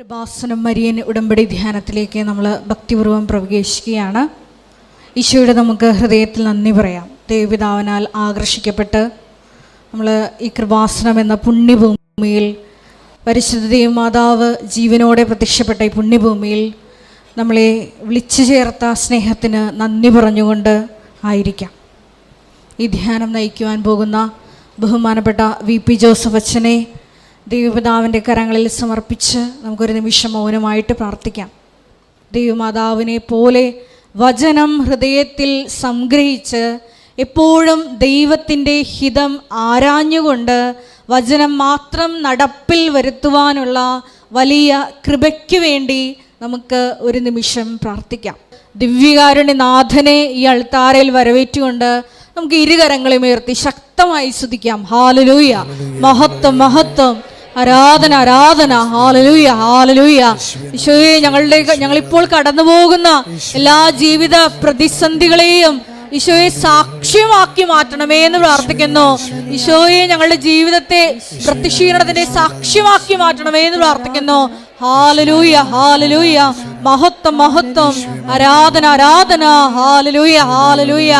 Kripasanam Marian ഉടമ്പടി ധ്യാനത്തിലേക്ക് നമ്മൾ ഭക്തിപൂർവ്വം പ്രവേശിക്കുകയാണ്. ഈശോയുടെ നമുക്ക് ഹൃദയത്തിൽ നന്ദി പറയാം. ദൈവപിതാവിനാൽ ആകർഷിക്കപ്പെട്ട് നമ്മൾ ഈ കൃപാസനം എന്ന പുണ്യഭൂമിയിൽ, പരിശുദ്ധ ദൈവമാതാവ് ജീവനോടെ പ്രത്യക്ഷപ്പെട്ട ഈ പുണ്യഭൂമിയിൽ നമ്മളെ വിളിച്ചു ചേർത്ത സ്നേഹത്തിന് നന്ദി പറഞ്ഞുകൊണ്ട് ആയിരിക്കാം. ഈ ധ്യാനം നയിക്കുവാൻ പോകുന്ന ബഹുമാനപ്പെട്ട VP ജോസഫ് അച്ഛനെ ദൈവപിതാവിൻ്റെ കരങ്ങളിൽ സമർപ്പിച്ച് നമുക്കൊരു നിമിഷം മൗനമായിട്ട് പ്രാർത്ഥിക്കാം. ദൈവമാതാവിനെ പോലെ വചനം ഹൃദയത്തിൽ സംഗ്രഹിച്ച് എപ്പോഴും ദൈവത്തിൻ്റെ ഹിതം ആരാഞ്ഞുകൊണ്ട് വചനം മാത്രം നടപ്പിൽ വരുത്തുവാനുള്ള വലിയ കൃപയ്ക്ക് വേണ്ടി നമുക്ക് ഒരു നിമിഷം പ്രാർത്ഥിക്കാം. ദിവ്യകാരുണ്യനാഥനെ ഈ അൾത്താരയിൽ വരവേറ്റുകൊണ്ട് നമുക്ക് ഇരുകരങ്ങളെയും ഉയർത്തി ശക്തമായി സ്തുതിക്കാം. ഹല്ലേലൂയ, മഹത്വം മഹത്വം, ആരാധന ആരാധന, ഹല്ലേലൂയ ഹല്ലേലൂയ. ഈശോയെ, ഞങ്ങളിപ്പോൾ കടന്നു പോകുന്ന എല്ലാ ജീവിത പ്രതിസന്ധികളെയും ഈശോയെ സാക്ഷ്യമാക്കി മാറ്റണമേ എന്ന് പ്രാർത്ഥിക്കുന്നു. ഈശോയെ, ഞങ്ങളുടെ ജീവിതത്തെ വൃത്തിക്ഷീണത്തിന്റെ സാക്ഷ്യമാക്കി മാറ്റണമേ എന്ന് പ്രാർത്ഥിക്കുന്നു. ഹല്ലേലൂയ ഹല്ലേലൂയ, മഹത്വം മഹത്വം, ആരാധന ആരാധന, ഹല്ലേലൂയ ഹല്ലേലൂയ.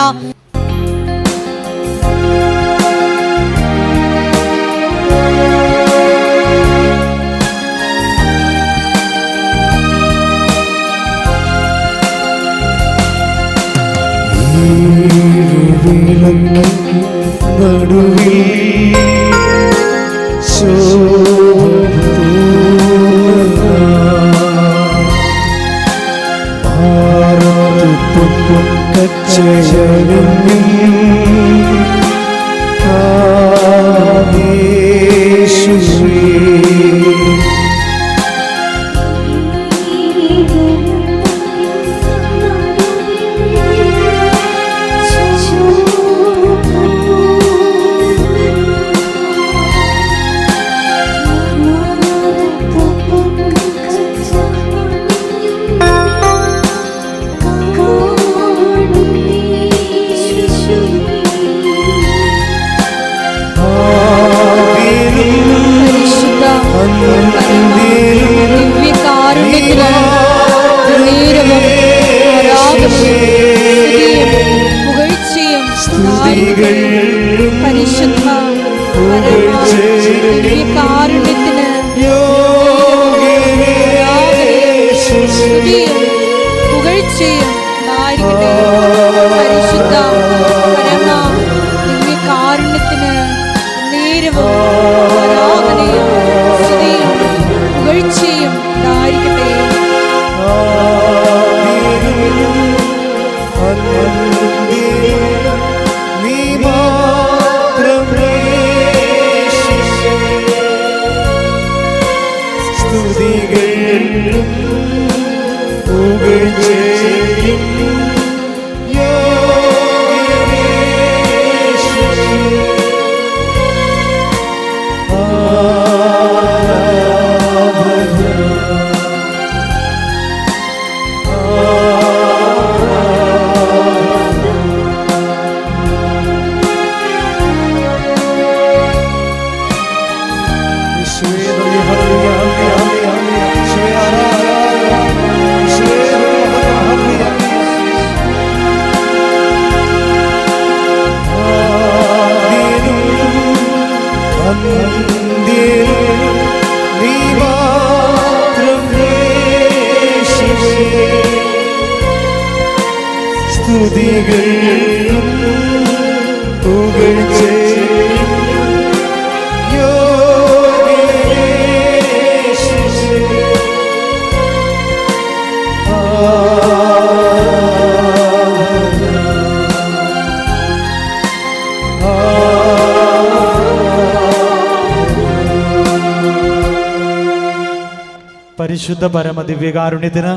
പരിശുദ്ധ പരമദിവ്യകാരുണ്യത്തിന്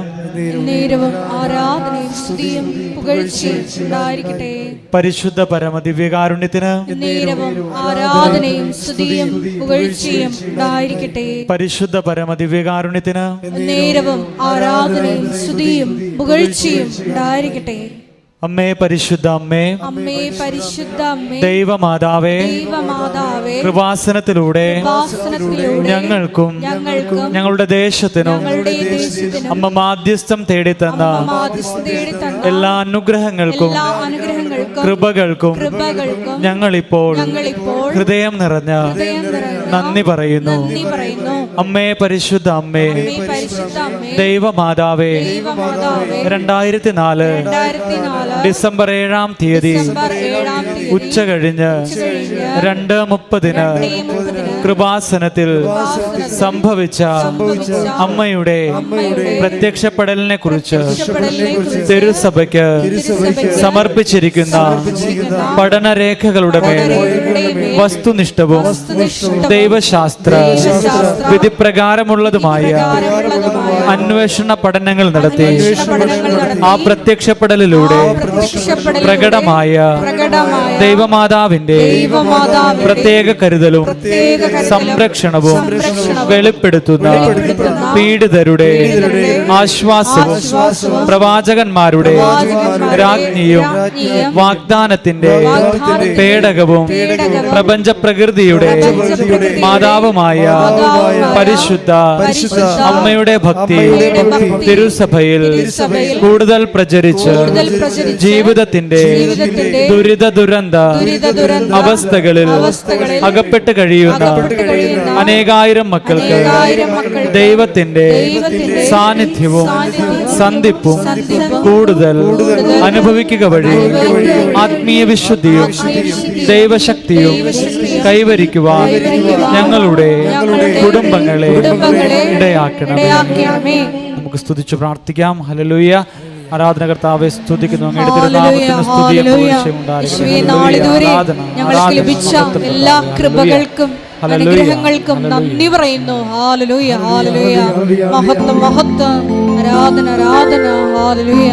ആരാധനയും സ്തുതിയും പുകഴ്ചയും ഉണ്ടായിരിക്കട്ടെ. പരിശുദ്ധ പരമദിവ്യകാരുണ്യത്തിന് ആരാധനയും സ്തുതിയും പുകഴ്ചയും ഉണ്ടായിരിക്കട്ടെ. പരിശുദ്ധ പരമദിവ്യകാരുണ്യത്തിന് ആരാധനയും സ്തുതിയും പുകഴ്ചയും ഉണ്ടായിരിക്കട്ടെ. അമ്മേ പരിശുദ്ധ അമ്മേ, അമ്മേ പരിശുദ്ധ അമ്മേ, ദൈവമാതാവേ, ദൈവമാതാവേ, കൃപാസനത്തിലൂടെ ഞങ്ങൾക്കും ഞങ്ങളുടെ ദേശത്തിനും അമ്മ മാധ്യസ്ഥം തേടിത്തന്ന എല്ലാ അനുഗ്രഹങ്ങൾക്കും കൃപകൾക്കും ഞങ്ങളിപ്പോൾ ഹൃദയം നിറഞ്ഞ നന്ദി പറയുന്നു. അമ്മേ പരിശുദ്ധ അമ്മേ, ദൈവമാതാവേ, 2004 ഡിസംബർ 7-ാം തീയതി ഉച്ച കഴിഞ്ഞ് 2:30 കൃപാസനത്തിൽ സംഭവിച്ച അമ്മയുടെ പ്രത്യക്ഷപ്പെടലിനെ കുറിച്ച് തിരുസഭയ്ക്ക് സമർപ്പിച്ചിരിക്കുന്ന പഠനരേഖകളുടെ മേൽ വസ്തുനിഷ്ഠവും ദൈവശാസ്ത്ര വിധിപ്രകാരമുള്ളതുമായ അന്വേഷണ പഠനങ്ങൾ നടത്തി ആ പ്രത്യക്ഷപ്പെടലിലൂടെ പ്രകടമായ ദൈവമാതാവിന്റെ പ്രത്യേക കരുതലും സംരക്ഷണവും വെളിപ്പെടുത്തുന്ന പീഡിതരുടെ ആശ്വാസവും പ്രവാചകന്മാരുടെ രാജ്ഞിയും വാഗ്ദാനത്തിന്റെ പേടകവും പ്രപഞ്ച പ്രകൃതിയുടെ മാതാവുമായ പരിശുദ്ധ അമ്മയുടെ ഭക്തി തിരുസഭയിൽ കൂടുതൽ പ്രചരിച്ച് ജീവിതത്തിന്റെ ദുരിത ദുരന്ത അവസ്ഥകളിൽ അകപ്പെട്ട് കഴിയുന്ന അനേകായിരം മക്കൾക്ക് ദൈവത്തിന്റെ സാന്നിധ്യവും സന്ധിപ്പും കൂടുതൽ അനുഭവിക്കുക വഴി ആത്മീയ വിശുദ്ധിയും ദൈവശക്തിയും കൈവരിക്കുവാൻ ഞങ്ങളുടെ കുടുംബങ്ങളെ ഇടയാക്കണമേ. നമുക്ക് സ്തുതിച്ചു പ്രാർത്ഥിക്കാം. ഹല്ലേലൂയ. ആരാധന കർത്താവെ സ്തുതിക്കുന്നു. അങ്ങയുടെ തിരുനാമത്തിന് സ്തുതിയും പുകഴ്ചയും ഉണ്ടായിരിക്കട്ടെ. ഞങ്ങൾക്ക് ലഭിച്ച എല്ലാ കൃപകൾക്കും അനുഗ്രഹങ്ങൾക്കും നന്ദി പറയുന്നു. Hallelujah, hallelujah. മഹത്വം, മഹത്വം. ആരാധന, ആരാധന. ഹല്ലേലൂയ.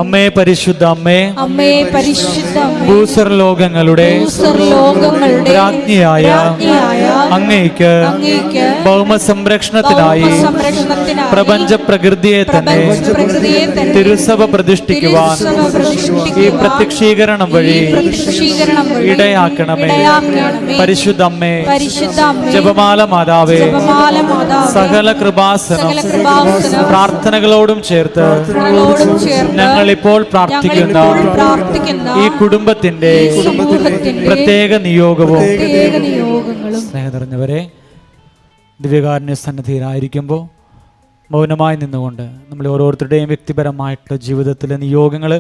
അമ്മേ പരിശുദ്ധ അമ്മേ, അമ്മേ പരിശുദ്ധ അമ്മേ, ഭൂസ്വർലോകങ്ങളുടെ രാജ്ഞിയായ അങ്ങേയ്ക്ക് ഭൗമസംരക്ഷണത്തിനായി പ്രപഞ്ച പ്രകൃതിയെ തന്നെ തിരുസഭ പ്രതിഷ്ഠിക്കുവാൻ ഈ പ്രത്യക്ഷീകരണം വഴി ഇടയാക്കണമേ. പരിശുദ്ധ അമ്മേ, ജപമാല മാതാവേ, സകല കൃപാസനം പ്രാർത്ഥനകളോടും ചേർത്ത് ഞങ്ങൾ ഇപ്പോൾ പ്രാർത്ഥിക്കുന്ന ഈ കുടുംബത്തിന്റെ പ്രത്യേക നിയോഗവും സ്നേഹം നിറഞ്ഞവരെ, ദിവ്യകാരുണ്യ സന്നിധിയിലായിരിക്കുമ്പോൾ മൗനമായി നിന്നുകൊണ്ട് നമ്മൾ ഓരോരുത്തരുടെയും വ്യക്തിപരമായിട്ടുള്ള ജീവിതത്തിലെ നിയോഗങ്ങൾ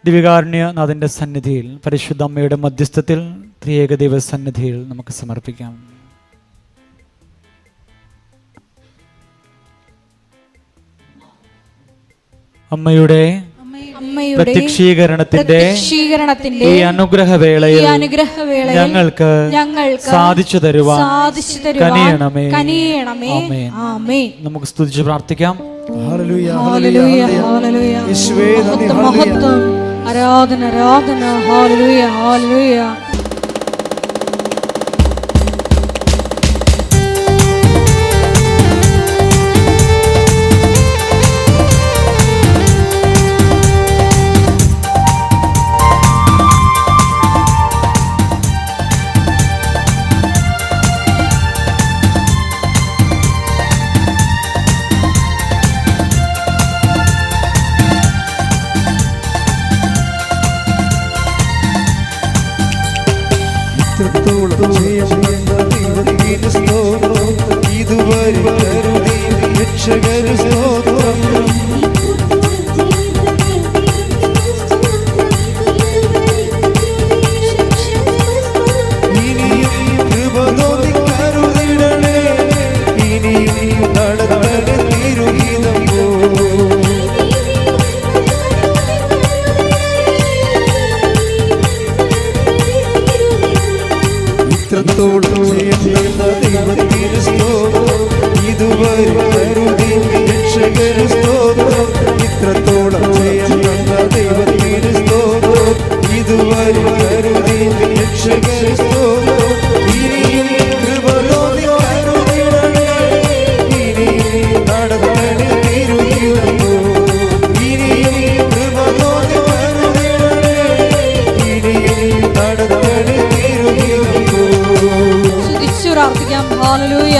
ദിവ്യകാരുണ്യ നാഥന്റെ സന്നിധിയിൽ പരിശുദ്ധ അമ്മയുടെ മധ്യസ്ഥത്തിൽ ത്രിയേക ദൈവ സന്നിധിയിൽ നമുക്ക് സമർപ്പിക്കാം. അമ്മയുടെ പ്രത്യക്ഷീകരണത്തിന്റെ ഈ അനുഗ്രഹവേളയിൽ ഞങ്ങൾക്ക് സാധിച്ചു തരുവാൻ കനിയണമേ. ആമേൻ. നമുക്ക് സ്തുതിച്ച് പ്രാർത്ഥിക്കാം. ആരാധന, ആരാധന. Hallelujah, hallelujah. ഇതുവരെ രക്ഷകരു സ്തോത്രം.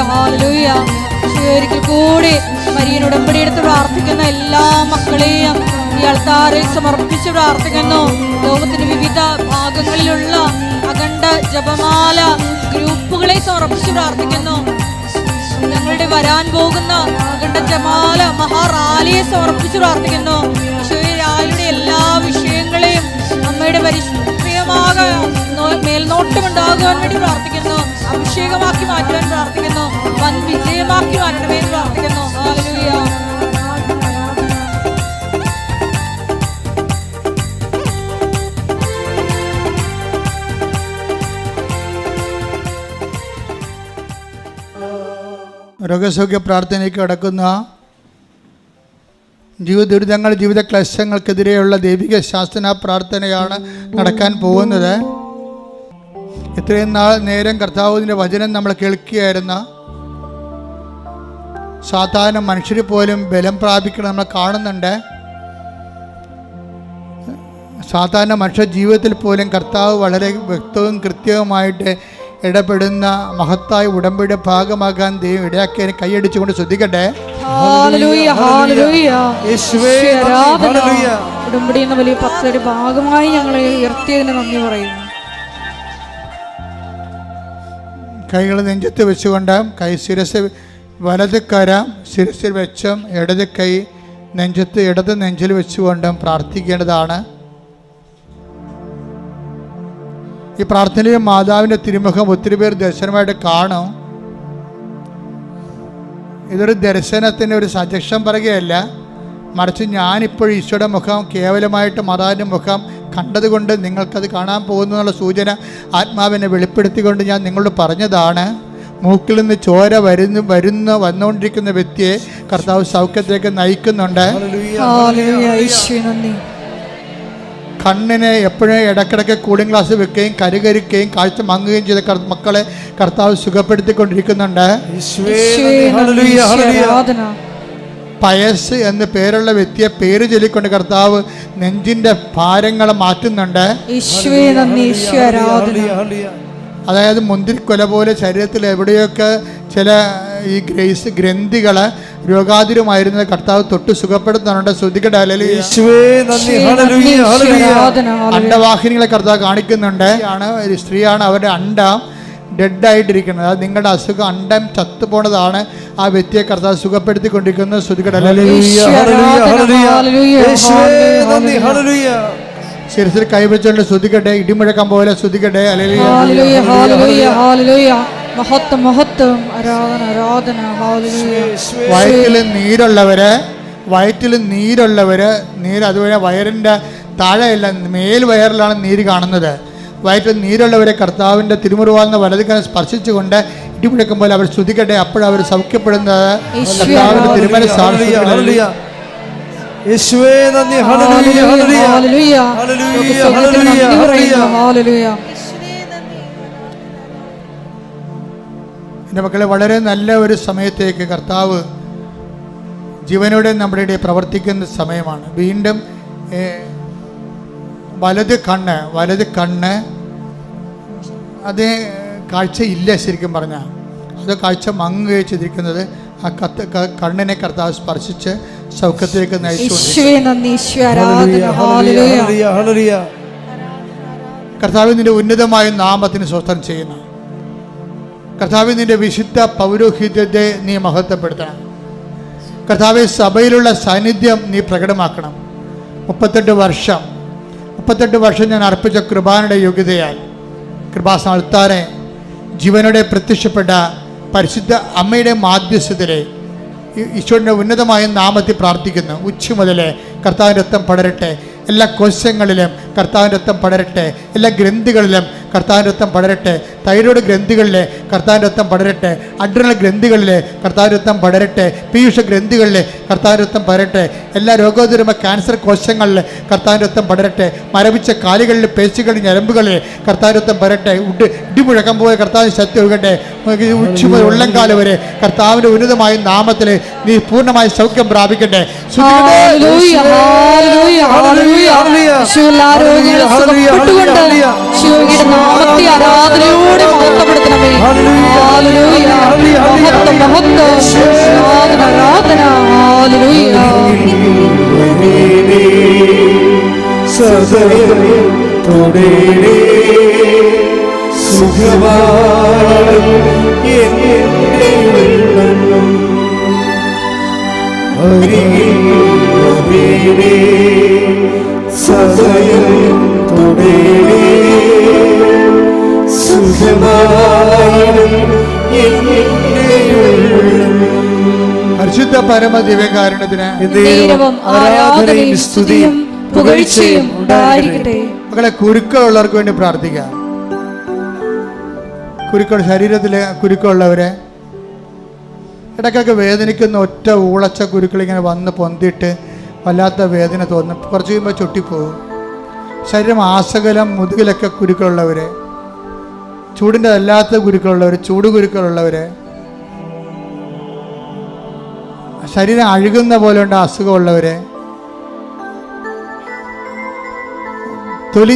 ഹല്ലേലൂയ. ഈശോയെ, ഒരിക്കൽ കൂടി മരിയൻ ഉടമ്പടി എടുത്ത് പ്രാർത്ഥിക്കുന്ന എല്ലാ മക്കളെയും ഈ അൾത്താറിൽ സമർപ്പിച്ച് പ്രാർത്ഥിക്കുന്നു. ലോകത്തിന്റെ വിവിധ ഭാഗങ്ങളിലുള്ള അഖണ്ഡ ജപമാല ഗ്രൂപ്പുകളെ സമർപ്പിച്ച് പ്രാർത്ഥിക്കുന്നു. ഞങ്ങളുടെ വരാൻ പോകുന്ന അഖണ്ഡ ജപമാല മഹാറാലിയെ സമർപ്പിച്ച് പ്രാർത്ഥിക്കുന്നു. ഈശോയെ, റാലിയുടെ എല്ലാ വിഷയങ്ങളെയും അമ്മയുടെ പരിശുദ്ധമായ മേൽനോട്ടമുണ്ടാകുവാൻ വേണ്ടി പ്രാർത്ഥിക്കുന്നു. അഭിഷേകമാക്കി മാറ്റുവാൻ പ്രാർത്ഥിക്കുന്നു. വൻ വിജയമാക്കി മാറ്റണമേ എന്ന് പ്രാർത്ഥിക്കുന്നു. ഹല്ലേലൂയ. രോഗസൗഖ്യ പ്രാർത്ഥനയ്ക്ക് കടക്കുന്ന ദുരിതങ്ങൾ, ജീവിത ക്ലേശങ്ങൾക്കെതിരെയുള്ള ദൈവിക ശാസന പ്രാർത്ഥനയാണ് നടക്കാൻ പോകുന്നത്. ഇത്രയും നേരം കർത്താവിൻ്റെ വചനം നമ്മൾ കേൾക്കുകയായിരുന്ന സാധാരണ മനുഷ്യർ പോലും ബലം പ്രാപിക്കണം നമ്മൾ കാണുന്നുണ്ട്. സാധാരണ മനുഷ്യ ജീവിതത്തിൽ പോലും കർത്താവ് വളരെ വ്യക്തവും കൃത്യവുമായിട്ട് ഇടപെടുന്ന മഹത്തായ ഉടമ്പടിയുടെ ഭാഗമാകാൻ ദൈവം ഇടയാക്കിയതിനെ കൈയടിച്ചുകൊണ്ട് ശ്രദ്ധിക്കട്ടെ. ഉടമ്പടി എന്ന വലിയ പദ്ധതിയുടെ ഭാഗമായി ഞങ്ങളെ ഉയർത്തിയതിന് നന്ദി പറയുന്നു. കൈകൾ നെഞ്ചത്ത് വെച്ചുകൊണ്ട് കൈ ശിരസ് വലത് കര ശിരസിൽ വെച്ചും ഇടത് കൈ നെഞ്ചത്ത് ഇടത് നെഞ്ചിൽ വെച്ചുകൊണ്ടും പ്രാർത്ഥിക്കേണ്ടതാണ്. ഈ പ്രാർത്ഥനയിൽ മാതാവിൻ്റെ തിരുമുഖം ഒത്തിരി പേർ ദർശനമായിട്ട് കാണും. ഇതൊരു ദർശനത്തിൻ്റെ ഒരു സജഷൻ പറയുകയല്ല, മറിച്ച് ഞാനിപ്പോൾ ഈശോയുടെ മുഖം കേവലമായിട്ട് മാതാവിൻ്റെ മുഖം കണ്ടതുകൊണ്ട് നിങ്ങൾക്കത് കാണാൻ പോകുന്നു എന്നുള്ള സൂചന ആത്മാവിനെ വെളിപ്പെടുത്തിക്കൊണ്ട് ഞാൻ നിങ്ങളോട് പറഞ്ഞതാണ്. മൂക്കിൽ നിന്ന് ചോര വന്നുകൊണ്ടിരിക്കുന്ന വ്യക്തിയെ കർത്താവ് സൗഖ്യത്തിലേക്ക് നയിക്കുന്നുണ്ട്. കണ്ണിനെ എപ്പോഴും ഇടയ്ക്കിടയ്ക്ക് കൂളിംഗ് ഗ്ലാസ് വെക്കുകയും കരുകരിക്കുകയും കാഴ്ച മങ്ങുകയും ചെയ്ത മക്കളെ കർത്താവ് സുഖപ്പെടുത്തിക്കൊണ്ടിരിക്കുന്നുണ്ട്. പയസ് എന്ന് പേരുള്ള വ്യക്തിയെ പേര് ചൊല്ലിക്കൊണ്ട് കർത്താവ് നെഞ്ചിന്റെ ഭാരങ്ങൾ മാറ്റുന്നുണ്ട്. അതായത് മുന്തിരിക്കൊല പോലെ ശരീരത്തിൽ എവിടെയൊക്കെ ചില ഈ ഗ്രന്ഥികൾ രോഗാതുരമായിരുന്നത് കർത്താവ് തൊട്ട് സുഖപ്പെടുത്തുന്നുണ്ട്. ശ്രദ്ധിക്കട്ടെ. അണ്ടവാഹിനികളെ കർത്താവ് കാണിക്കുന്നുണ്ട്. ഒരു സ്ത്രീയാണ്, അവരുടെ അണ്ടം ഡെഡായിട്ടിരിക്കുന്നത്. അത് നിങ്ങളുടെ അസുഖം അണ്ടം ചത്തുപോണതാണ്. ആ വ്യക്തിയെ കർത്താവ് സുഖപ്പെടുത്തിക്കൊണ്ടിരിക്കുന്നത്. ശ്രദ്ധിക്കട്ടെ. ശിരസിൽ കൈവച്ചുകൊണ്ട് ശ്രദ്ധിക്കട്ടെ. ഇടിമുഴക്കം പോലെ ശ്രദ്ധിക്കട്ടെ. വയറ്റിൽ നീരുള്ളവര് അതുപോലെ വയറിൻ്റെ താഴെയല്ല മേൽ വയറിലാണ് നീര് കാണുന്നത്. വയറ്റിൽ നീരുള്ളവരെ കർത്താവിൻ്റെ തിരുമുറിവാർന്ന വലതുകരം സ്പർശിച്ചുകൊണ്ട് ഇടിമുഴക്കം പോലെ അവർ ശ്രദ്ധിക്കട്ടെ. അപ്പോഴവർ സൗഖ്യപ്പെടുന്നത് കർത്താവിൻ്റെ തിരുമല എൻ്റെ മക്കളെ, വളരെ നല്ല ഒരു സമയത്തേക്ക് കർത്താവ് ജീവനോടെ നമ്മുടെ ഇടയിൽ പ്രവർത്തിക്കുന്ന സമയമാണ്. വീണ്ടും വലത് കണ്ണ് അത് കാഴ്ചയില്ല. ശരിക്കും പറഞ്ഞാൽ അത് കാഴ്ച മങ്ങുകയും ചെയ്തിരിക്കുന്നത് ആ കണ്ണിനെ കർത്താവ് സ്പർശിച്ച് സൗഖ്യത്തിലേക്ക് നയിച്ചു. കർത്താവിൻ്റെ ഉന്നതമായ നാമത്തിന് സ്വസ്ഥം ചെയ്യുന്നു. കർത്താവിൻ്റെ വിശുദ്ധ പൗരോഹിത്യത്തെ നീ മഹത്വപ്പെടുത്തണം. കർത്താവെ, സഭയിലുള്ള സാന്നിധ്യം നീ പ്രകടമാക്കണം. 38 വർഷം ഞാൻ അർപ്പിച്ച കൃപാനയുടെ യോഗ്യതയാൽ കൃപാസ്ഥാനത്താറെ ജീവനോടെ പ്രത്യക്ഷപ്പെട്ട പരിശുദ്ധ അമ്മയുടെ മാധ്യസ്ഥതയിലെ ഈശോയുടെ ഉന്നതമായ നാമത്തിൽ പ്രാർത്ഥിക്കുന്നു. ഉച്ച മുതലേ കർത്താവിൻ്റെ രക്തം പടരട്ടെ. എല്ലാ കോശങ്ങളിലും കർത്താവിൻ്റെ രക്തം പടരട്ടെ. എല്ലാ ഗ്രന്ഥികളിലും കർത്താവിൻ്റെ രക്തം പടരട്ടെ. തൈറോയ്ഡ് ഗ്രന്ഥികളിലെ കർത്താവിൻ്റെ രക്തം പടരട്ടെ. അഡ്രിനൽ ഗ്രന്ഥികളിലെ കർത്താവിൻ്റെ രക്തം പടരട്ടെ. പീയൂഷ ഗ്രന്ഥികളിലെ കർത്താവിൻ്റെ രക്തം പടരട്ടെ. എല്ലാ രോഗോത്തരമായ ക്യാൻസർ കോശങ്ങളിൽ കർത്താവിൻ്റെ രക്തം പടരട്ടെ. മരവിച്ച കാലുകളിൽ പേശികളിൽ ഞരമ്പുകളിൽ കർത്താവിൻ്റെ രക്തം പടരട്ടെ. ഇടിമുഴക്കം പോലെ കർത്താവിന് ശക്തി ഒഴുകട്ടെ. ഉച്ച മുതൽ ഉള്ളംകാലം വരെ കർത്താവിൻ്റെ ഉന്നതമായ നാമത്തിൽ നീ പൂർണ്ണമായി സൗഖ്യം പ്രാപിക്കട്ടെ. യേശുവിൽ ആരോഗ്യങ്ങൾ സുഖപ്പെട്ടുകൊണ്ട് യേശുവിന്റെ നാമത്തെ ആരാധനയോടെ മഹത്വപ്പെടുത്തണമേ. ഹല്ലേലൂയ, മഹത്വം, മഹത്വം, ആരാധന, ആരാധന. ഹല്ലേലൂയ. പരിശുദ്ധ പരമ ദിവ്യകാരുണ്യത്തിന് ആരാധനയും സ്തുതിയും പുകഴ്ചയും ഉണ്ടായിരിക്കട്ടെ. മക്കളെ, കുരുക്കളുള്ളവർക്ക് വേണ്ടി പ്രാർത്ഥിക്കാം. കുരുക്കൾ, ശരീരത്തിലെ കുരുക്കളുള്ളവരെ, ഇടയ്ക്കൊക്കെ വേദനിക്കുന്ന ഒറ്റ ഊളച്ച കുരുക്കൾ ഇങ്ങനെ വന്ന് പൊന്തിയിട്ട് വല്ലാത്ത വേദന തോന്നും. കുറച്ച് കഴിയുമ്പോൾ ചൊട്ടിപ്പോകും. ശരീരം ആസകലം മുതുകിലൊക്കെ കുരുക്കളുള്ളവർ, ചൂടിൻ്റെ അല്ലാത്ത കുരുക്കളുള്ളവർ, ചൂട് കുരുക്കളുള്ളവർ, ശരീരം അഴുകുന്ന പോലെ ഉണ്ട് അസുഖമുള്ളവർ, തൊലി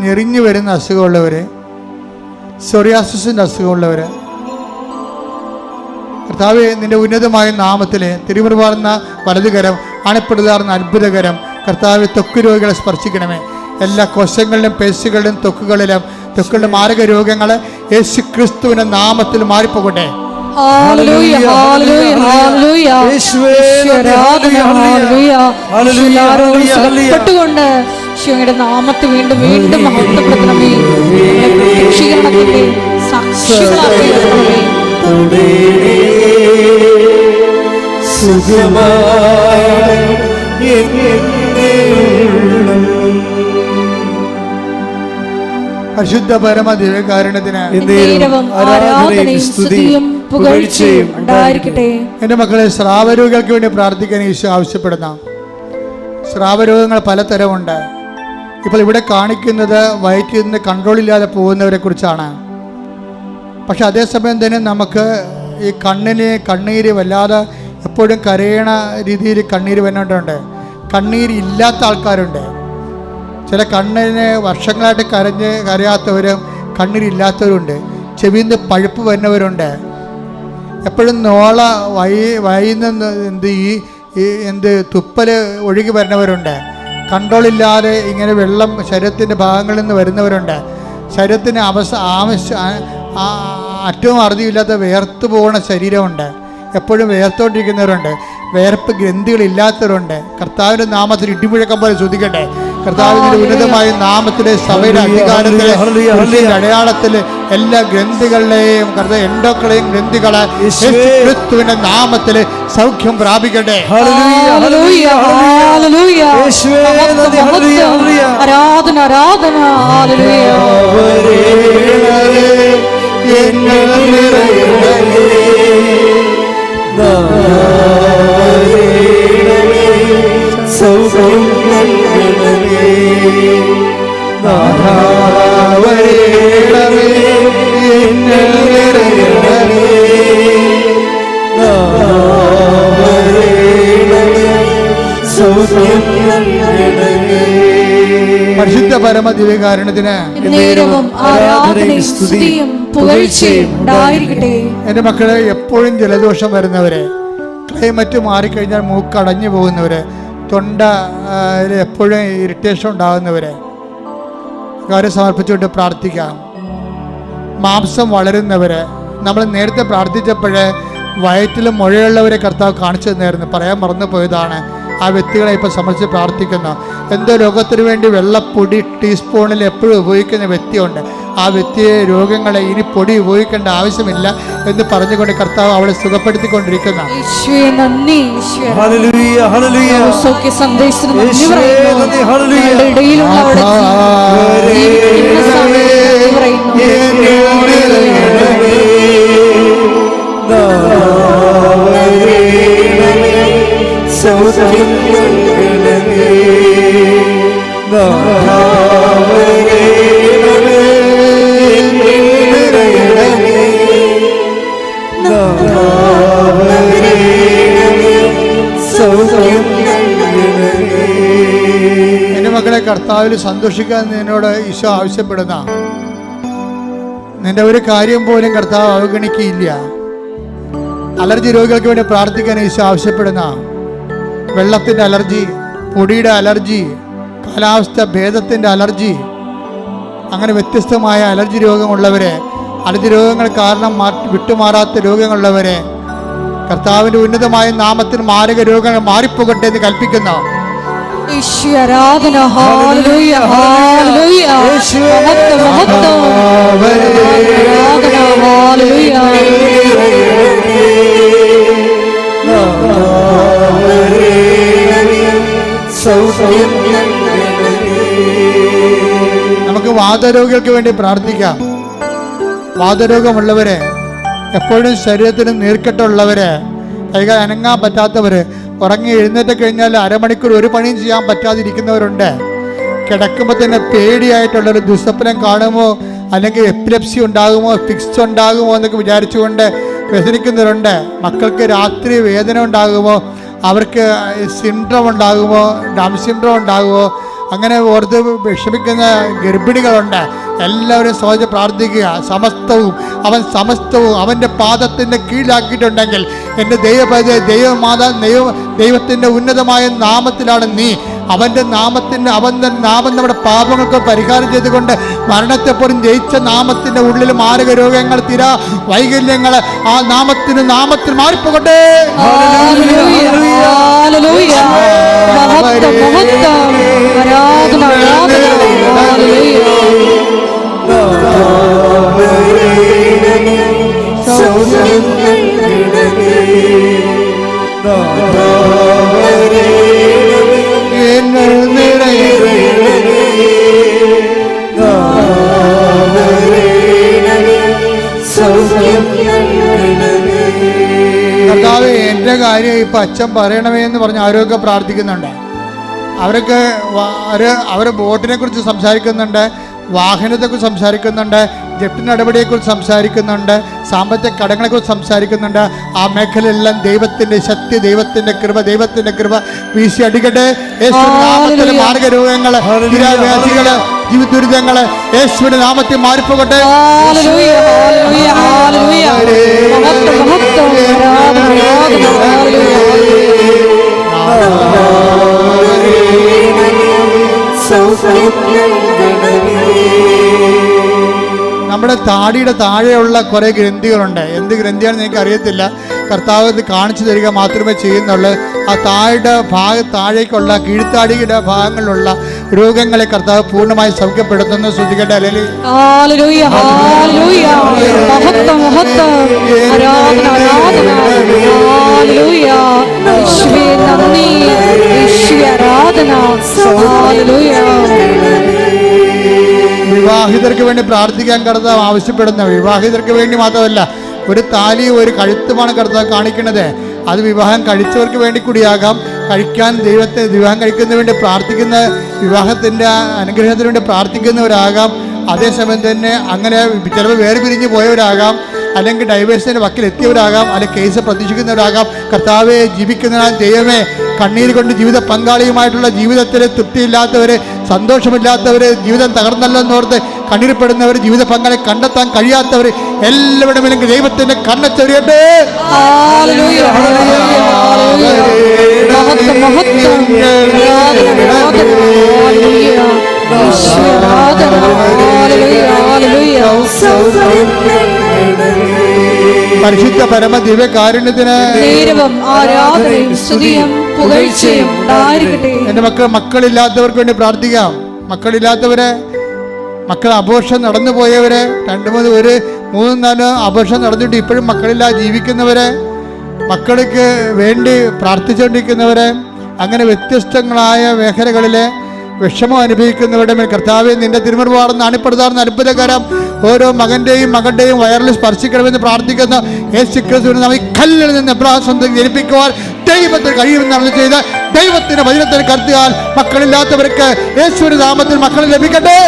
ഞെറിഞ്ഞു വരുന്ന അസുഖമുള്ളവർ, സോറിയാസിസിൻ്റെ അസുഖമുള്ളവർ, കർത്താവേ, നിന്റെ ഉന്നതമായ നാമത്തിലെ തിരുമുറുപാർന്ന വലതുകരം, അണപ്പെടുതാർന്ന അത്ഭുതകരം കർത്താവെ ത്വക്ക് രോഗികളെ സ്പർശിക്കണമേ. എല്ലാ കോശങ്ങളിലും പേശികളിലും ത്വക്കുകളിലും ത്വക്കുകളുടെ മാരക രോഗങ്ങൾ യേശു ക്രിസ്തുവിന്റെ നാമത്തിൽ മാറിപ്പോകട്ടെ. Hallelujah, hallelujah, hallelujah. സുഖപ്പെട്ടുകൊണ്ട് യേശുവിന്റെ നാമത്തെ വീണ്ടും വീണ്ടും മഹത്വപ്പെടുത്തണമേ. രക്ഷീകരണത്തിന്റെ സാക്ഷികളാക്കി തീർക്കണമേ. പരിശുദ്ധ പരമ ദിവ്യകാരുണ്യത്തിന് ആരാധനയും സ്തുതിയും പുകഴ്ചയും ഉണ്ടായിരിക്കട്ടെ. എൻ്റെ മക്കളെ, സ്രാവരോഗികൾക്ക് വേണ്ടി പ്രാർത്ഥിക്കാൻ ഈശോ ആവശ്യപ്പെടുന്ന സ്രാവരോഗങ്ങൾ പലതരമുണ്ട്. ഇപ്പോൾ ഇവിടെ കാണിക്കുന്നത് വയറ്റിൽ നിന്ന് കൺട്രോൾ ഇല്ലാതെ പോകുന്നവരെ കുറിച്ചാണ്. പക്ഷെ അതേസമയം തന്നെ നമുക്ക് ഈ കണ്ണീര് വല്ലാതെ എപ്പോഴും കരയണ രീതിയിൽ കണ്ണീര് വരുന്നുണ്ട്. കണ്ണീര് ഇല്ലാത്ത ആൾക്കാരുണ്ട്. ചില കണ്ണിന് വർഷങ്ങളായിട്ട് കരയാത്തവരും കണ്ണീരില്ലാത്തവരുണ്ട്. ചെവിയിൽ നിന്ന് പഴുപ്പ് വരുന്നവരുണ്ട്. എപ്പോഴും നോള വൈന്ന് തുപ്പൽ ഒഴുകി വരുന്നവരുണ്ട്. കൺട്രോളില്ലാതെ ഇങ്ങനെ വെള്ളം ശരീരത്തിൻ്റെ ഭാഗങ്ങളിൽ നിന്ന് വരുന്നവരുണ്ട്. ശരീരത്തിന് അറ്റവും അറുതിയില്ലാത്ത വേർത്ത് പോകുന്ന ശരീരമുണ്ട്. എപ്പോഴും വേർത്തോണ്ടിരിക്കുന്നവരുണ്ട്. വേർപ്പ് ഗ്രന്ഥികളില്ലാത്തവരുണ്ട്. കർത്താവിൻ്റെ നാമത്തിൽ ഇടിമുഴക്കം പോലെ ശ്രദ്ധിക്കട്ടെ. കർത്താവിന്റെ ഉന്നതമായ നാമത്തിലെ സഭയുടെ അധികാരത്തിലെ അടയാളത്തില് എല്ലാ ഗ്രന്ഥികളുടെയും എൻഡോക്കളെയും ഗ്രന്ഥികളെ ക്രിസ്തുവിന്റെ നാമത്തില് സൗഖ്യം പ്രാപിക്കട്ടെ. ആരാധന, ആരാധന. പരിശുദ്ധ പരമ ദിവ്യകാരുണ്യത്തിന് ആരാധനയും സ്തുതിയും പുകഴ്ചയും ഉണ്ടായിരിക്കട്ടെ. എൻ്റെ മക്കളെ, എപ്പോഴും ജലദോഷം വരുന്നവരെ, ക്ലൈമറ്റ് മാറിക്കഴിഞ്ഞാൽ മൂക്കടഞ്ഞു പോകുന്നവര്, തൊണ്ട എപ്പോഴും ഇറിറ്റേഷൻ ഉണ്ടാകുന്നവരെ കാര്യം സമർപ്പിച്ചുകൊണ്ട് പ്രാർത്ഥിക്കാം. മാംസം വളരുന്നവര്, നമ്മൾ നേരത്തെ പ്രാർത്ഥിച്ചപ്പോഴേ വയറ്റിൽ മുഴയുള്ളവരെ കർത്താവ് കാണിച്ചു തന്നായിരുന്നു, പറയാൻ മറന്നു പോയതാണ്. ആ വ്യക്തികളെ ഇപ്പോൾ സമർപ്പിച്ച് പ്രാർത്ഥിക്കുന്നു. എന്തോ രോഗത്തിന് വേണ്ടി വെള്ളപ്പൊടി ടീസ്പൂണിൽ എപ്പോഴും ഉപയോഗിക്കുന്ന വ്യക്തിയുണ്ട്. ആ വ്യക്തിയെ രോഗങ്ങളെ ഇനി പൊടി ഉപയോഗിക്കേണ്ട ആവശ്യമില്ല എന്ന് പറഞ്ഞുകൊണ്ട് കർത്താവ് അവളെ സുഖപ്പെടുത്തിക്കൊണ്ടിരിക്കുന്ന രോഗികളെ കർത്താവിൽ സന്തോഷിക്കാൻ നിന്നോട് ഈശോ ആവശ്യപ്പെടുന്ന നിന്റെ ഒരു കാര്യം പോലും കർത്താവ് അവഗണിക്കുകയില്ല. അലർജി രോഗികൾക്ക് വേണ്ടി പ്രാർത്ഥിക്കാൻ ഈശോ ആവശ്യപ്പെടുന്ന വെള്ളത്തിൻ്റെ അലർജി, പൊടിയുടെ അലർജി, കാലാവസ്ഥ ഭേദത്തിൻ്റെ അലർജി, അങ്ങനെ വ്യത്യസ്തമായ അലർജി രോഗമുള്ളവരെ, അലർജി രോഗങ്ങൾ കാരണം വിട്ടുമാറാത്ത രോഗങ്ങളുള്ളവരെ കർത്താവിൻ്റെ ഉന്നതമായ നാമത്തിൽ മാരക രോഗങ്ങൾ മാറിപ്പോകട്ടെ എന്ന് കൽപ്പിക്കുന്ന ആരാധന. ഹല്ലേലൂയ, ഹല്ലേലൂയ, മഹത്വം, മഹത്വം, ആരാധന, ഹല്ലേലൂയ. നമുക്ക് വാതരോഗികൾക്ക് വേണ്ടി പ്രാർത്ഥിക്കാം. വാതരോഗമുള്ളവരെ, എപ്പോഴും ശരീരത്തിന് നീർക്കെട്ടുള്ളവരെ, കൈകൾ അനങ്ങാൻ പറ്റാത്തവർ, ഉറങ്ങി എഴുന്നേറ്റ് കഴിഞ്ഞാൽ അരമണിക്കൂർ ഒരു പണിയും ചെയ്യാൻ പറ്റാതിരിക്കുന്നവരുണ്ട്. കിടക്കുമ്പോൾ തന്നെ പേടിയായിട്ടുള്ളൊരു ദുസ്വപ്നം കാണുമോ, അല്ലെങ്കിൽ എപ്പിലെപ്സി ഉണ്ടാകുമോ, ഫിക്സ് ഉണ്ടാകുമോ എന്നൊക്കെ വിചാരിച്ചുകൊണ്ട് വ്യസനിക്കുന്നവരുണ്ട്. മക്കൾക്ക് രാത്രി വേദന ഉണ്ടാകുമോ, അവർക്ക് സിൻഡ്രോം ഉണ്ടാകുമോ, ഡൗൺ സിൻഡ്രോം ഉണ്ടാകുമോ, അങ്ങനെ ഓർത്ത് വിഷമിക്കുന്ന ഗർഭിണികളുണ്ട്. എല്ലാവരും സഹോദരി പ്രാർത്ഥിക്കുക. സമസ്തവും അവൻ്റെ പാദത്തിൻ്റെ കീഴിലാക്കിയിട്ടുണ്ടെങ്കിൽ എൻ്റെ ദൈവത്തിൻ്റെ ഉന്നതമായ നാമത്തിലാണ് നീ. അവൻ്റെ നാമം നമ്മുടെ പാപങ്ങൾക്ക് പരിഹാരം ചെയ്തുകൊണ്ട് മരണത്തെപ്പോഴും ജയിച്ച നാമത്തിൻ്റെ ഉള്ളിൽ മാരക രോഗങ്ങൾ, തിര വൈകല്യങ്ങൾ ആ നാമത്തിൽ മാറിപ്പോകട്ടെ. കർത്താവേ, എൻ്റെ കാര്യം ഇപ്പം അച്ഛൻ പറയണമേ എന്ന് പറഞ്ഞ് ആരോഗ്യം പ്രാർത്ഥിക്കുന്നുണ്ട്. അവർ ബോട്ടിനെ കുറിച്ച് സംസാരിക്കുന്നുണ്ട്, വാഹനത്തെക്കുറിച്ച് സംസാരിക്കുന്നുണ്ട്, ജപ്തി നടപടിയെക്കുറിച്ച് സംസാരിക്കുന്നുണ്ട്, സാമ്പത്തിക കടങ്ങളെക്കുറിച്ച് സംസാരിക്കുന്നുണ്ട്. ആ മേഖലയെല്ലാം ദൈവത്തിൻ്റെ ശക്തി, ദൈവത്തിൻ്റെ കൃപ വീശി അടിക്കട്ടെ. യേശുവിന്റെ മാർഗ രോഗങ്ങള്, വ്യാധികള്, ജീവിത ദുരിതങ്ങള് യേശുവിന്റെ നാമത്തിൽ മാറിപ്പോകട്ടെ. നമ്മുടെ താടിയുടെ താഴെയുള്ള കുറേ ഗ്രന്ഥികളുണ്ട്. എന്ത് ഗ്രന്ഥിയാണെന്ന് എനിക്ക് അറിയത്തില്ല. കർത്താവ് ഇത് കാണിച്ചു തരിക മാത്രമേ ചെയ്യുന്നുള്ളൂ. ആ താഴേക്കുള്ള കീഴ്ത്താടിയുടെ ഭാഗങ്ങളിലുള്ള രോഗങ്ങളെ കർത്താവ് പൂർണ്ണമായി സൗഖ്യപ്പെടുത്തുന്നു. ശ്രദ്ധിക്കട്ടെ. വിവാഹിതർക്ക് വേണ്ടി പ്രാർത്ഥിക്കാൻ കർത്താവ് ആവശ്യപ്പെടുന്ന, വിവാഹിതർക്ക് വേണ്ടി മാത്രമല്ല, ഒരു താലി ഒരു കഴുത്തുമാണ് കർത്താവ് കാണിക്കുന്നത്. അത് വിവാഹം കഴിച്ചവർക്ക് വേണ്ടി കൂടിയാകാം. വിവാഹം കഴിക്കുന്നതിന് വേണ്ടി പ്രാർത്ഥിക്കുന്ന, വിവാഹത്തിൻ്റെ അനുഗ്രഹത്തിന് വേണ്ടി പ്രാർത്ഥിക്കുന്നവരാകാം. അതേസമയം തന്നെ അങ്ങനെ ചിലപ്പോൾ വേർപിരിഞ്ഞ് പോയവരാകാം, അല്ലെങ്കിൽ ഡൈവേഴ്സിൻ്റെ വക്കിലെത്തിയവരാകാം, അല്ലെങ്കിൽ കേസ് പ്രതീക്ഷിക്കുന്നവരാകാം. കർത്താവെ, ജീവിക്കുന്ന ദൈവമേ, കണ്ണീര് കൊണ്ട് ജീവിത പങ്കാളിയുമായിട്ടുള്ള ജീവിതത്തിൽ തൃപ്തിയില്ലാത്തവർ, സന്തോഷമില്ലാത്തവർ, ജീവിതം തകർന്നല്ലെന്നോർത്ത് കണ്ണീർപ്പെടുന്നവർ, ജീവിത പങ്കാളി കണ്ടെത്താൻ കഴിയാത്തവർ എല്ലാവരുടെ മേലും ദൈവത്തിന്റെ കണ്ണച്ചൊരിയട്ടെ. പരിശുദ്ധ പരമ ദിവ്യകാരുണ്യത്തിന് എന്റെ മക്കളില്ലാത്തവർക്ക് വേണ്ടി പ്രാർത്ഥിക്കാം. മക്കൾ അബോർഷൻ നടന്നു പോയവരെ, 2-3-4 അബോർഷൻ നടന്നിട്ട് ഇപ്പോഴും മക്കളില്ലാതെ ജീവിക്കുന്നവരെ, മക്കൾക്ക് വേണ്ടി പ്രാർത്ഥിച്ചുകൊണ്ടിരിക്കുന്നവരെ, അങ്ങനെ വ്യത്യസ്തങ്ങളായ മേഖലകളിലെ വിഷമം അനുഭവിക്കുന്നവരുടെ മേൽ കർത്താവെ, നിന്റെ തിരുമുറിവാർന്ന് അണിപ്പെടുത്താറുന്ന അത്ഭുതകരം ഓരോ മകന്റെയും വയറിൽ സ്പർശിക്കണമെന്ന് പ്രാർത്ഥിക്കുന്ന യേശുക്രിസ്തുവിനെ നാം ഈ കല്ലിൽ നിന്ന് എബ്രാഹിം ജനിപ്പിക്കുവാൻ ദൈവത്തിന് കഴിയുമെന്ന് അറിഞ്ഞു ചെയ്ത് ദൈവത്തിന്റെ വചനത്തിൽ കർത്തിയാൽ മക്കളില്ലാത്തവർക്ക് യേശുവിന്റെ നാമത്തിൽ മക്കൾ ലഭിക്കട്ടെ.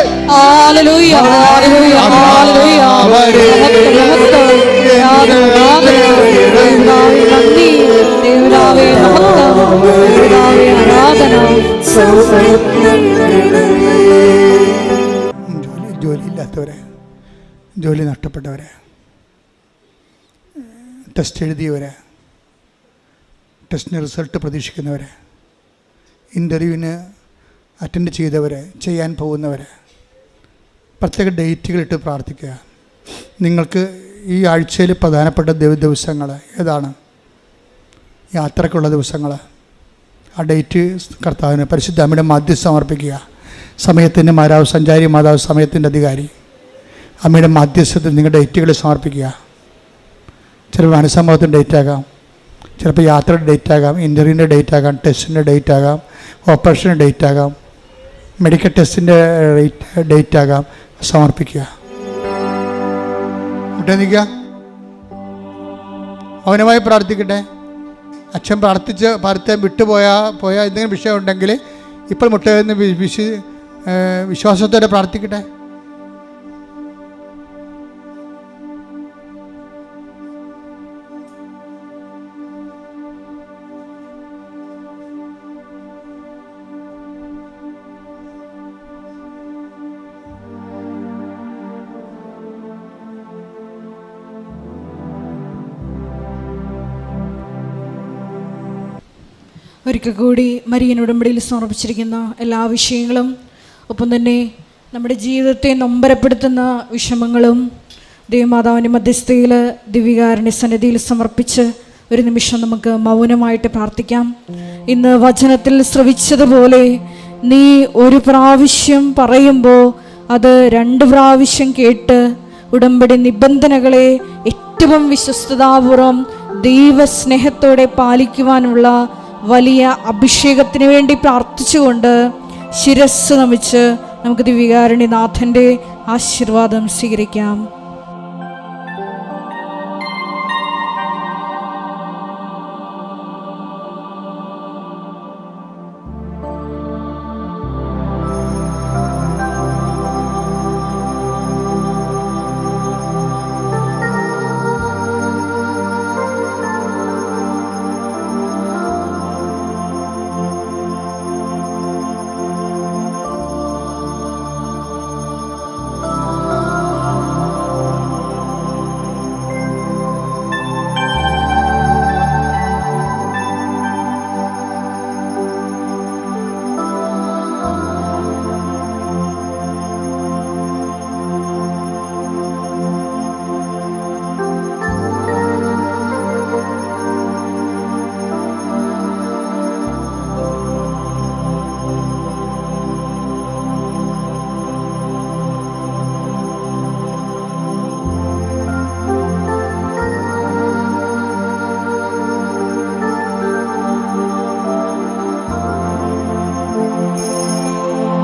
ജോലിയില്ലാത്തവരെ, ജോലി നഷ്ടപ്പെട്ടവരെ, ടെസ്റ്റ് എഴുതിയവരെ, ടെസ്റ്റിന് റിസൾട്ട് പ്രതീക്ഷിക്കുന്നവരെ, ഇൻ്റർവ്യൂവിന് അറ്റൻഡ് ചെയ്തവരെ, ചെയ്യാൻ പോകുന്നവരെ, പ്രത്യേക ഡേറ്റുകളിട്ട് പ്രാർത്ഥിക്കുക. നിങ്ങൾക്ക് ഈ ആഴ്ചയിൽ പ്രധാനപ്പെട്ട ദിവസങ്ങൾ ഏതാണ്? യാത്രക്കുള്ള ദിവസങ്ങൾ. ആ ഡേറ്റ് കർത്താവിന് പരിശുദ്ധ അമ്മയുടെ മധ്യസ്ഥം സമർപ്പിക്കുക. സമയത്തിൻ്റെ മാതാവ്, സഞ്ചാരി മാതാവ്, സമയത്തിൻ്റെ അധികാരി, അമ്മയുടെ മധ്യസ്ഥത്തിൽ നിങ്ങൾ ഡേറ്റുകൾ സമർപ്പിക്കുക. ചിലപ്പോൾ അനുസംഭവത്തിൻ്റെ ഡേറ്റ് ആകാം, ചിലപ്പോൾ യാത്രയുടെ ഡേറ്റ് ആകാം, ഇൻ്റർവ്യൂവിൻ്റെ ഡേറ്റ് ആകാം, ടെസ്റ്റിൻ്റെ ഡേറ്റ് ആകാം, ഓപ്പറേഷൻ്റെ ഡേറ്റ് ആകാം, മെഡിക്കൽ ടെസ്റ്റിൻ്റെ ഡേറ്റ് ആകാം. സമർപ്പിക്കുക. മുട്ടേ നിൽക്കുക, മൗനമായി പ്രാർത്ഥിക്കട്ടെ. അച്ഛൻ പ്രാർത്ഥിച്ച് വിട്ടുപോയ എന്തെങ്കിലും വിഷയം ഉണ്ടെങ്കിൽ ഇപ്പോൾ മുട്ടയെന്ന് വിശ്വാസത്തോടെ പ്രാർത്ഥിക്കട്ടെ. ഒരിക്കൽ കൂടി മരിയൻ ഉടമ്പടിയിൽ സമർപ്പിച്ചിരിക്കുന്ന എല്ലാ വിഷയങ്ങളും, ഒപ്പം തന്നെ നമ്മുടെ ജീവിതത്തെ നൊമ്പരപ്പെടുത്തുന്ന വിഷമങ്ങളും ദൈവമാതാവിൻ്റെ മധ്യസ്ഥയിൽ ദിവ്യകാരുണ്യ സന്നിധിയിൽ സമർപ്പിച്ച് ഒരു നിമിഷം നമുക്ക് മൗനമായിട്ട് പ്രാർത്ഥിക്കാം. ഇന്ന് വചനത്തിൽ ശ്രവിച്ചതുപോലെ നീ ഒരു പ്രാവശ്യം പറയുമ്പോൾ അത് 2 പ്രാവശ്യം കേട്ട് ഉടമ്പടി നിബന്ധനകളെ ഏറ്റവും വിശ്വസ്തതാപൂർവം ദൈവസ്നേഹത്തോടെ പാലിക്കുവാനുള്ള വലിയ അഭിഷേകത്തിന് വേണ്ടി പ്രാർത്ഥിച്ചുകൊണ്ട് ശിരസ്സ് നമിച്ച് നമുക്ക് ദിവ്യകാരുണ്യനാഥൻ്റെ ആശീർവാദം സ്വീകരിക്കാം.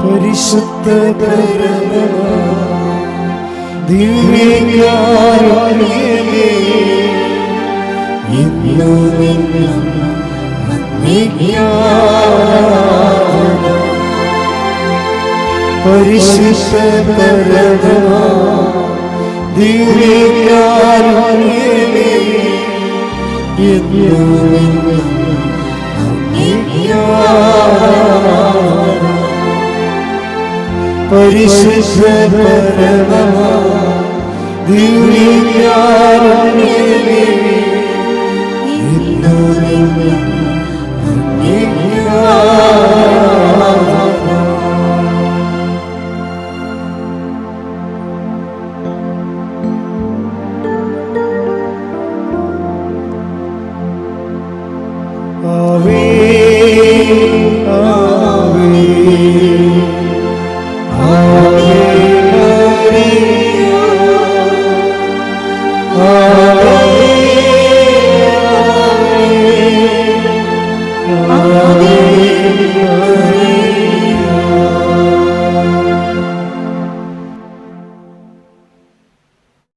പരിശുദ്ധ ദിവ്യകാരുണ്യമേ, ഇന്നുമെന്നും പരിശുദ്ധ ദിവ്യകാരുണ്യമേ, ഇന്നുമെന്നും പരിശുദ്ധ ദിവ്യകാരുണ്യമേ, ഇന്നുമെന്നും